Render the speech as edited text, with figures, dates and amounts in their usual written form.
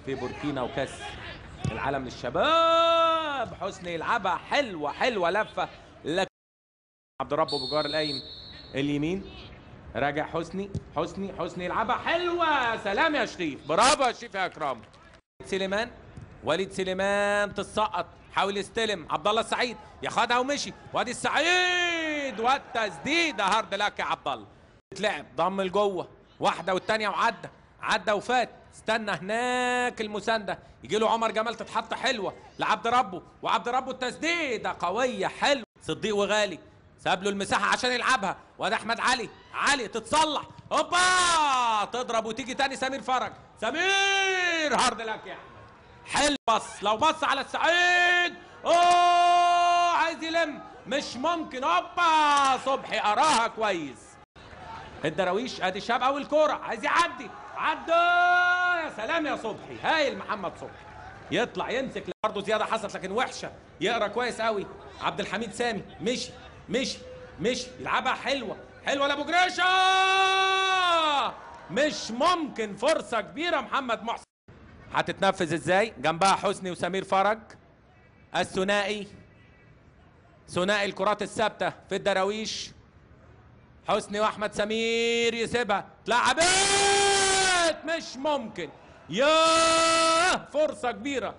في بوركينا وكاس العالم للشباب. حسني يلعبها حلوه حلوه لفه لك عبد ربه بجار القايم اليمين. راجع حسني يلعبها حلوه. سلام يا شريف، برافو يا شريف يا اكرام. وليد سليمان تسقط، حاول يستلم عبد الله السعيد، ياخدها ومشي. وادي السعيد والتسديده هارد لك يا عبد الله. اتلعب ضم لجوه، واحده والثانيه عدى وفات. استنى هناك المسانده، يجي له عمر جمال تتحط حلوه لعبد ربه، وعبد ربه التسديده قويه حلوه. صديق وغالي ساب له المساحه عشان يلعبها، وادي احمد علي تتصلح، هوبا تضرب وتيجي تاني. سمير فرج، سمير هارد لك يا احمد. حلو بص، لو بص على السعيد اوه عايز يلم، مش ممكن. هوبا صبحي قراها كويس. الدراويش ادي الشباب والكوره، عايز يعدي يا سلام يا صبحي. هايل محمد صبحي، يطلع يمسك برضه. زياده حصلت لكن وحشه، يقرا كويس قوي. عبد الحميد سامي مشي يلعبها حلوه لابو جريشه، مش ممكن. فرصه كبيره محمد محسن. هتتنفذ ازاي؟ جنبها حسني وسمير فرج، ثنائي الكرات الثابته في الدراويش. حسني واحمد سمير يسيبها، اتلعبت مش ممكن. ياه فرصه كبيره.